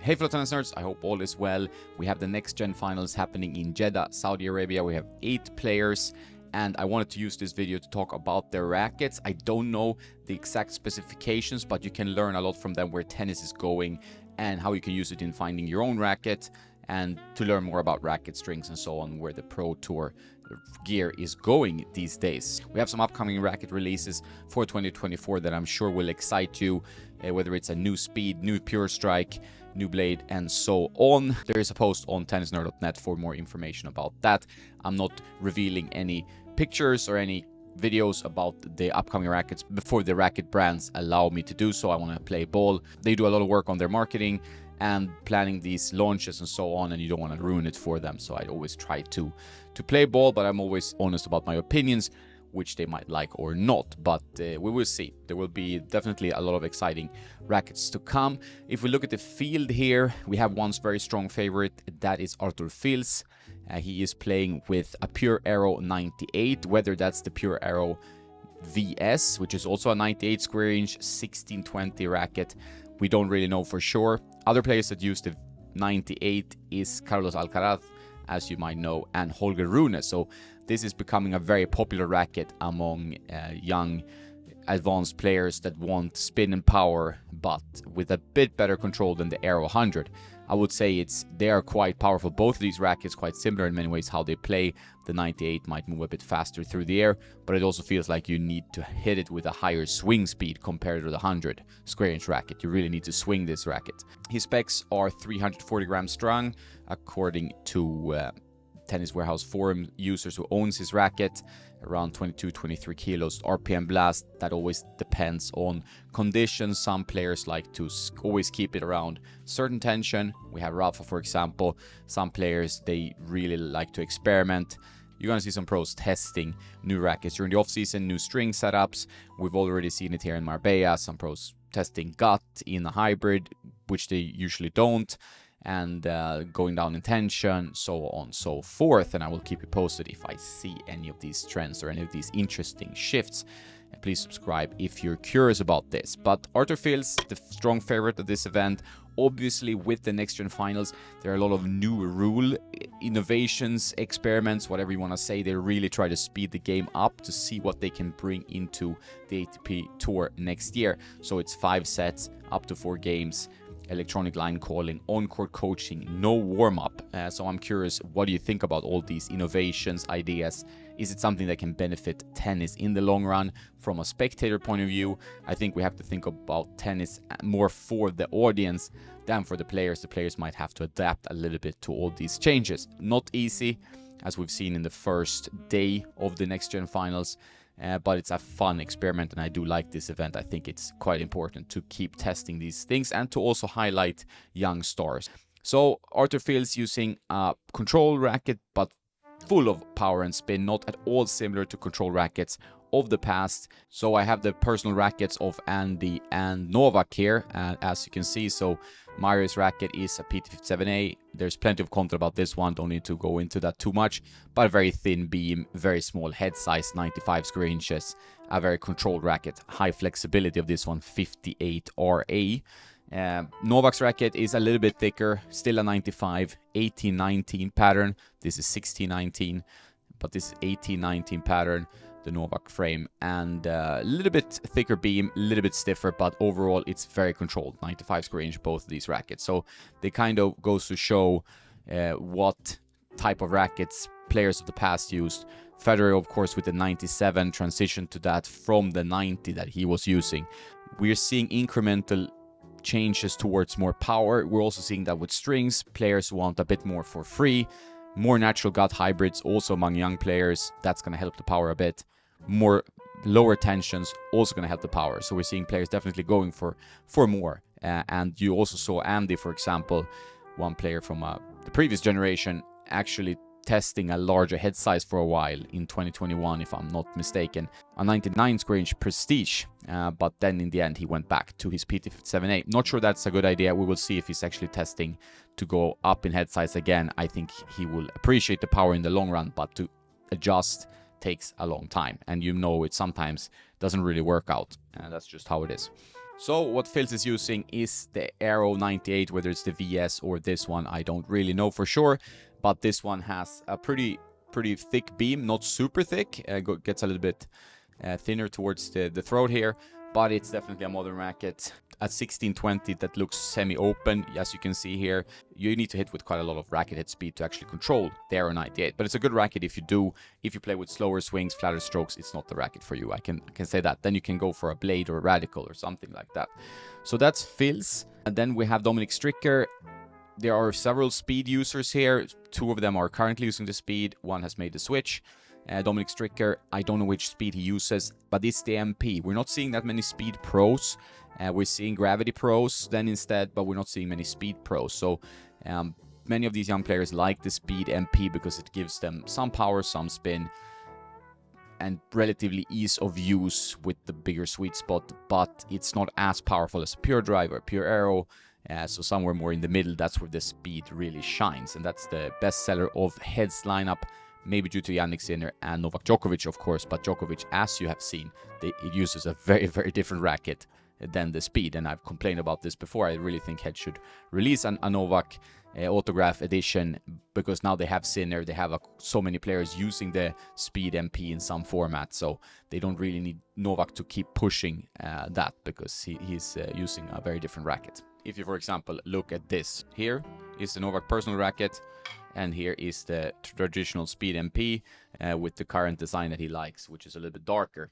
Hey fellow tennis nerds, I hope all is well. We have the next gen finals happening in Jeddah, Saudi Arabia. We have 8 players and I wanted to use this video to talk about their rackets. I don't know the exact specifications, but you can learn a lot from them where tennis is going and how you can use it in finding your own racket, and to learn more about racket strings and so on, where the Pro Tour gear is going these days. We have some upcoming racket releases for 2024 that I'm sure will excite you, whether it's a new speed, new pure strike, new blade, and so on. There is a post on tennisnerd.net for more information about that. I'm not revealing any pictures or any videos about the upcoming rackets before the racket brands allow me to do so. I want to play ball. They do a lot of work on their marketing and planning these launches and so on, and you don't want to ruin it for them. So I always try to play ball, but I'm always honest about my opinions, which they might like or not, but we will see. There will be definitely a lot of exciting rackets to come. If we look at the field here, we have one very strong favorite, that is Arthur Fils. He is playing with a Pure Aero 98, whether that's the Pure Aero VS, which is also a 98 square inch 1620 racket. We don't really know for sure. Other players that use the 98 is Carlos Alcaraz, as you might know, and Holger Rune. So this is becoming a very popular racket among young advanced players that want spin and power, but with a bit better control than the Aero 100. I would say they are quite powerful. Both of these rackets quite similar in many ways how they play. The 98 might move a bit faster through the air, but it also feels like you need to hit it with a higher swing speed compared to the 100 square inch racket. You really need to swing this racket. His specs are 340 grams strong, according to Tennis Warehouse forum users who owns his racket, around 22-23 kilos RPM blast. That always depends on conditions. Some players like to always keep it around certain tension. We have Rafa, for example. Some players, they really like to experiment. You're going to see some pros testing new rackets during the off-season, new string setups. We've already seen it here in Marbella. Some pros testing gut in a hybrid, which they usually don't, and going down in tension, so on, so forth. And I will keep you posted if I see any of these trends or any of these interesting shifts. And please subscribe if you're curious about this. But Arthur Fils, the strong favorite of this event. Obviously, with the next gen finals, there are a lot of new rule innovations, experiments, whatever you want to say. They really try to speed the game up to see what they can bring into the ATP Tour next year. So it's 5 sets, up to 4 games, electronic line calling, on-court coaching, no warm-up. So I'm curious, what do you think about all these innovations, ideas? Is it something that can benefit tennis in the long run? From a spectator point of view, I think we have to think about tennis more for the audience than for the players. The players might have to adapt a little bit to all these changes. Not easy, as we've seen in the first day of the next gen finals. But it's a fun experiment, and I do like this event. I think it's quite important to keep testing these things and to also highlight young stars. So Arthur Fils using a control racket, but full of power and spin, not at all similar to control rackets of the past. So I have the personal rackets of Andy and Novak here, as you can see. So Mario's racket is a PT57A. There's plenty of content about this one, don't need to go into that too much, but a very thin beam, very small head size, 95 square inches, a very controlled racket, high flexibility of this one, 58 RA. Novak's racket is a little bit thicker, still a 95, 18-19 pattern. This is 16-19, but this is 18-19 pattern, the Novak frame, and a little bit thicker beam, a little bit stiffer, but overall it's very controlled, 95 square inch, both of these rackets. So they kind of goes to show what type of rackets players of the past used. Federer, of course, with the 97 transitioned to that from the 90 that he was using. We're seeing incremental changes towards more power. We're also seeing that with strings, players want a bit more for free. More natural gut hybrids also among young players. That's going to help the power a bit. More lower tensions also going to help the power. So we're seeing players definitely going for more. And you also saw Andy, for example, one player from the previous generation, actually testing a larger head size for a while in 2021, if I'm not mistaken, a 99 square inch Prestige, but then in the end he went back to his PT57A. Not sure that's a good idea. We will see if he's actually testing to go up in head size again. I think he will appreciate the power in the long run, but to adjust takes a long time, and you know it sometimes doesn't really work out, and that's just how it is. So what Phils is using is the Aero 98, whether it's the VS or this one, I don't really know for sure. But this one has a pretty thick beam, not super thick, gets a little bit thinner towards the throat here, but it's definitely a modern racket. At 1620, that looks semi-open, as you can see here. You need to hit with quite a lot of racket head speed to actually control the Aero 98, but it's a good racket if you play with slower swings, flatter strokes. It's not the racket for you, I can say that. Then you can go for a Blade or a Radical or something like that. So that's Phil's. And then we have Dominic Stricker. There are several speed users here. 2 of them are currently using the speed. 1 has made the switch. Dominic Stricker, I don't know which speed he uses, but it's the MP. We're not seeing that many speed pros. We're seeing gravity pros then instead, but we're not seeing many speed pros. So many of these young players like the speed MP because it gives them some power, some spin, and relatively ease of use with the bigger sweet spot, but it's not as powerful as a pure drive or pure Aero. So somewhere more in the middle, that's where the speed really shines, and that's the best seller of Heads lineup, maybe due to Jannik Sinner and Novak Djokovic, of course. But Djokovic, as you have seen, it uses a very, very different racket than the speed, and I've complained about this before. I really think Head should release a Novak autograph edition, because now they have Sinner, they have so many players using the speed MP in some format, so they don't really need Novak to keep pushing that, because he's using a very different racket. If you, for example, look at this, here is the Novak personal racket, and here is the traditional speed MP with the current design that he likes, which is a little bit darker.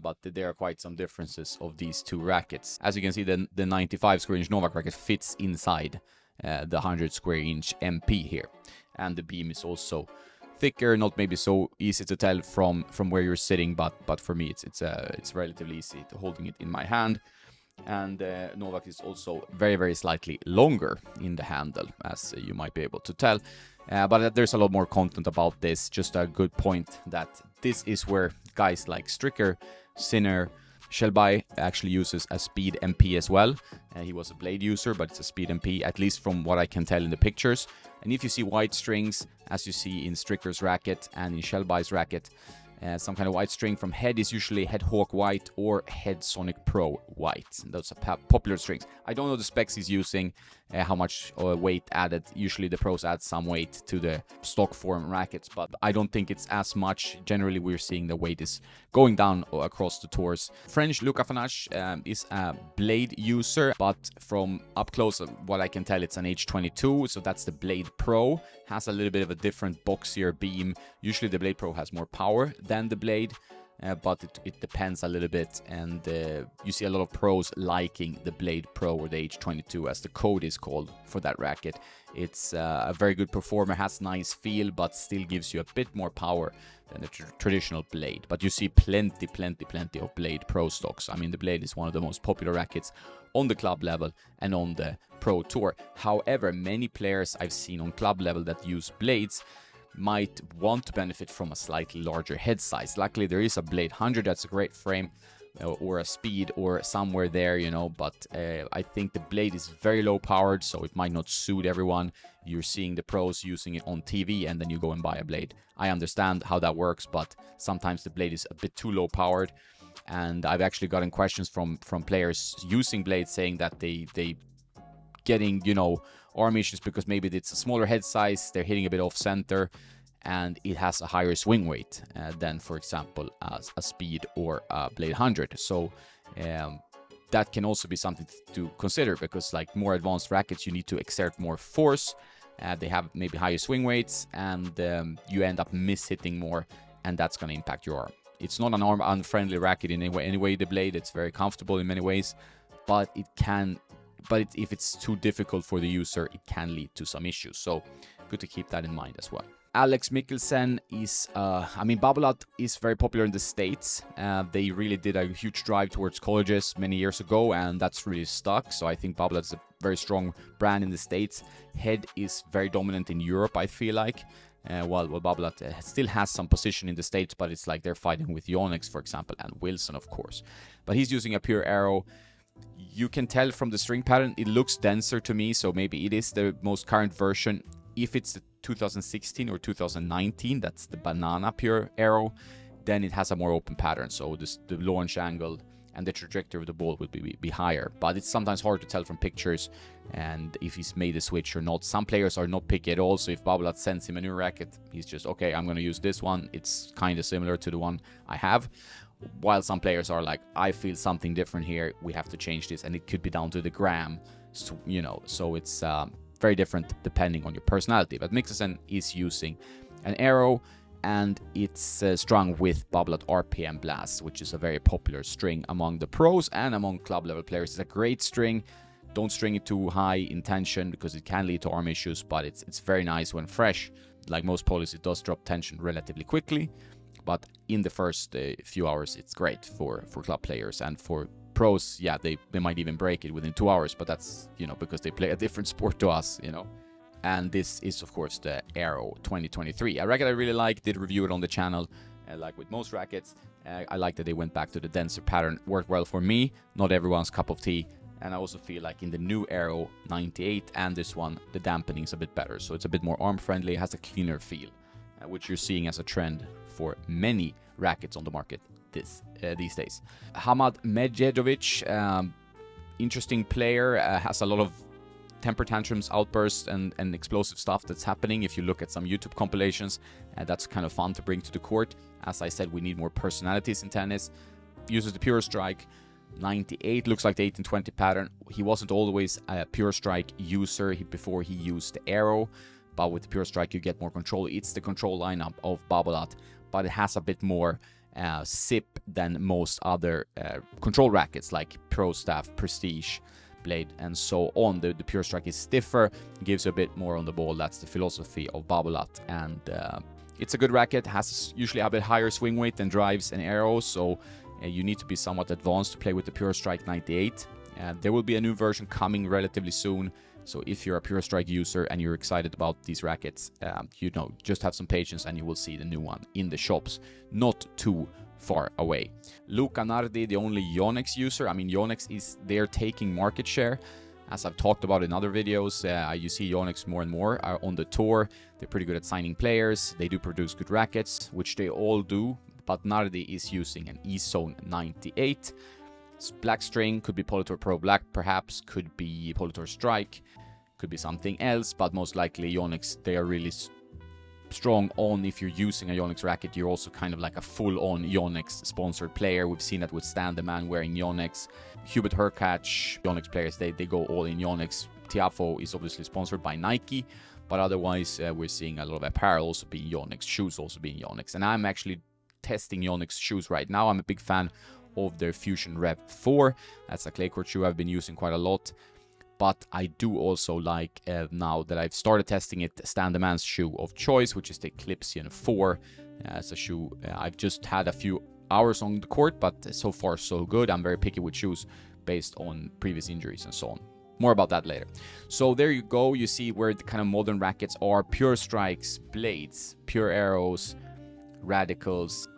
But there are quite some differences of these 2 rackets. As you can see, the 95 square inch Novak racket fits inside the 100 square inch MP here, and the beam is also thicker, not maybe so easy to tell from where you're sitting, but for me it's relatively easy to holding it in my hand. And Novak is also very, very slightly longer in the handle, as you might be able to tell. But there's a lot more content about this. Just a good point that this is where guys like Stricker, Sinner, Shelby actually uses a speed MP as well. He was a Blade user, but it's a speed MP, at least from what I can tell in the pictures. And if you see white strings, as you see in Stricker's racket and in Shelby's racket, some kind of white string from Head is usually Head Hawk white or Head Sonic Pro white. And those are popular strings. I don't know the specs he's using, how much weight added. Usually the pros add some weight to the stock form rackets, but I don't think it's as much. Generally, we're seeing the weight is going down across the tours. French Luca Fanache is a Blade user, but from up close, what I can tell, it's an H22, so that's the Blade Pro. Has a little bit of a different boxier beam. Usually the Blade Pro has more power than the Blade, but it depends a little bit, and you see a lot of pros liking the Blade Pro, or the H22 as the code is called for that racket. It's a very good performer, has nice feel, but still gives you a bit more power than the traditional Blade. But you see plenty of Blade Pro stocks. I mean, the Blade is one of the most popular rackets on the club level and on the Pro Tour. However, many players I've seen on club level that use Blades might want to benefit from a slightly larger head size. Luckily, there is a Blade 100 that's a great frame, or a speed, or somewhere there, you know, but I think the Blade is very low powered, so it might not suit everyone. You're seeing the pros using it on TV, and then you go and buy a Blade. I understand how that works, but sometimes the Blade is a bit too low powered, and I've actually gotten questions from players using Blades saying that they getting, you know, arm issues because maybe it's a smaller head size, they're hitting a bit off center, and it has a higher swing weight than, for example, a Speed or a Blade 100. So that can also be something to consider, because like more advanced rackets, you need to exert more force. They have maybe higher swing weights, and you end up mishitting more, and that's going to impact your arm. It's not an arm unfriendly racket in any way, the Blade. It's very comfortable in many ways, but it can... But if it's too difficult for the user, it can lead to some issues. So good to keep that in mind as well. Alex Mikkelsen is, Babolat is very popular in the States. They really did a huge drive towards colleges many years ago, and that's really stuck. So I think Babolat is a very strong brand in the States. Head is very dominant in Europe, I feel like. While Babolat still has some position in the States, but it's like they're fighting with Yonex, for example, and Wilson, of course. But he's using a pure Aero. You can tell from the string pattern, it looks denser to me, so maybe it is the most current version. If it's the 2016 or 2019, that's the Banana Pure Aero, then it has a more open pattern. So the launch angle and the trajectory of the ball would be higher. But it's sometimes hard to tell from pictures and if he's made a switch or not. Some players are not picky at all, so if Babolat sends him a new racket, he's just, okay, I'm going to use this one. It's kind of similar to the one I have. While some players are like, I feel something different here, we have to change this, and it could be down to the gram, so, you know, so it's very different depending on your personality. But Mixesen is using an Aero, and it's strung with Babolat RPM Blast, which is a very popular string among the pros and among club level players. It's a great string. Don't string it too high in tension because it can lead to arm issues, but it's very nice when fresh. Like most polis, it does drop tension relatively quickly, but in the first few hours, it's great for club players. And for pros, yeah, they might even break it within 2 hours, but that's, you know, because they play a different sport to us, you know. And this is, of course, the Aero 2023. A racket I really like, did review it on the channel. Like with most rackets, I like that they went back to the denser pattern. Worked well for me, not everyone's cup of tea. And I also feel like in the new Aero 98 and this one, the dampening is a bit better. So it's a bit more arm-friendly, has a cleaner feel, which you're seeing as a trend for many rackets on the market these days. Hamad Medjedovic, interesting player, has a lot of temper tantrums, outbursts, and explosive stuff that's happening. If you look at some YouTube compilations, that's kind of fun to bring to the court. As I said, we need more personalities in tennis. Uses the pure strike. 98 looks like the 1820 pattern. He wasn't always a pure strike user before he used the Aero, but with the pure strike you get more control. It's the control lineup of Babolat, but it has a bit more sip than most other control rackets like Pro Staff, Prestige, Blade, and so on. The pure strike is stiffer, gives you a bit more on the ball. That's the philosophy of Babolat, and it's a good racket. Has usually a bit higher swing weight than drives and arrows, so you need to be somewhat advanced to play with the pure strike 98. There will be a new version coming relatively soon, so if you're a pure strike user and you're excited about these rackets, you know, just have some patience and you will see the new one in the shops not too far away. Luca Nardi, the only Yonex user. I mean, Yonex is there taking market share. As I've talked about in other videos, you see Yonex more and more on the tour. They're pretty good at signing players. They do produce good rackets, which they all do, but Nardi is using an E-Zone 98. Black string, could be Politor Pro Black perhaps, could be Politor Strike, could be something else, but most likely Yonex, they are really strong on. If you're using a Yonex racket, you're also kind of like a full-on Yonex sponsored player. We've seen that with Stan the Man wearing Yonex. Hubert Hurkacz, Yonex players, they go all in Yonex. Tiafo is obviously sponsored by Nike, but otherwise we're seeing a lot of apparel also being Yonex, shoes also being Yonex. And I'm actually testing Yonex shoes right now. I'm a big fan of their Fusion Rev 4. That's a clay court shoe I've been using quite a lot. But I do also like, now that I've started testing it, Stan the Man's shoe of choice, which is the Eclipsian 4. It's a shoe I've just had a few hours on the court, but so far so good. I'm very picky with shoes based on previous injuries and so on. More about that later. So there you go. You see where the kind of modern rackets are. Pure strikes, blades, pure arrows, radicals.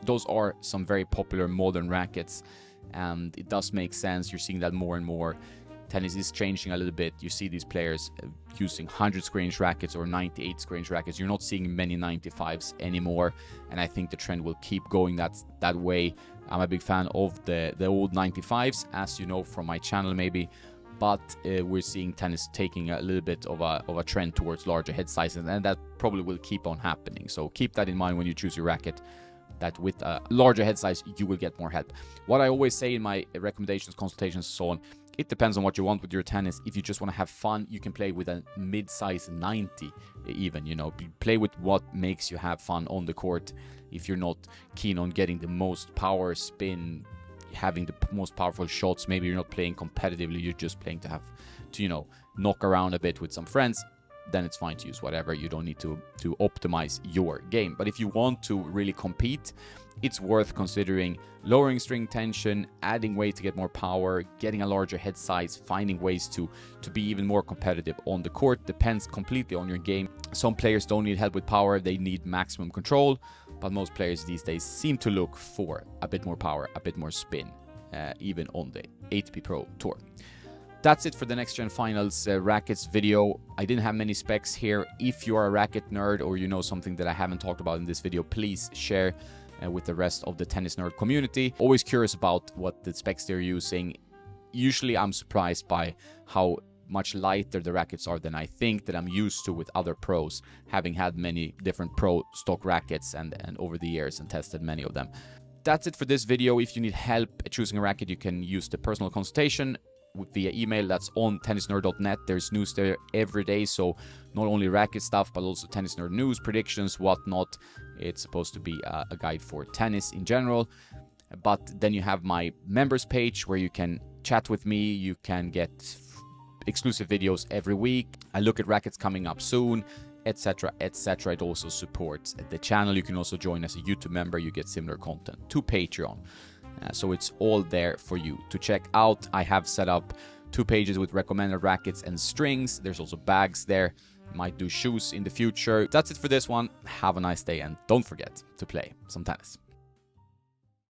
Those are some very popular modern rackets, and it does make sense. You're seeing that more and more. Tennis is changing a little bit. You see these players using 100 square inch rackets or 98 square inch rackets. You're not seeing many 95s anymore, and I think the trend will keep going that way. I'm a big fan of the old 95s, as you know from my channel maybe, but we're seeing tennis taking a little bit of a trend towards larger head sizes, and that probably will keep on happening. So keep that in mind when you choose your racket, that with a larger head size you will get more help. What I always say in my recommendations, consultations, and so on, it depends on what you want with your tennis. If you just want to have fun, you can play with a mid-size 90 even, you know. Play with what makes you have fun on the court. If you're not keen on getting the most power spin, having the most powerful shots, maybe you're not playing competitively, you're just playing to you know, knock around a bit with some friends, then it's fine to use whatever. You don't need to optimize your game. But if you want to really compete, it's worth considering lowering string tension, adding weight to get more power, getting a larger head size, finding ways to be even more competitive on the court. Depends completely on your game. Some players don't need help with power, they need maximum control, but most players these days seem to look for a bit more power, a bit more spin, even on the ATP Pro Tour. That's it for the next gen finals rackets video. I didn't have many specs here. If you are a racket nerd or you know something that I haven't talked about in this video, please share with the rest of the tennis nerd community. Always curious about what the specs they're using. Usually I'm surprised by how much lighter the rackets are than I think that I'm used to with other pros, having had many different pro stock rackets and over the years and tested many of them. That's it for this video. If you need help choosing a racket, you can use the personal consultation via email. That's on tennisnerd.net. There's news there every day, so not only racket stuff but also tennis nerd news, predictions, whatnot. It's supposed to be a guide for tennis in general. But then you have my members page where you can chat with me. You can get exclusive videos every week. I look at rackets coming up soon, etc, etc. It also supports the channel. You can also join as a YouTube member. You get similar content to Patreon. So it's all there for you to check out. I have set up 2 pages with recommended rackets and strings. There's also bags there. Might do shoes in the future. That's it for this one. Have a nice day and don't forget to play some tennis.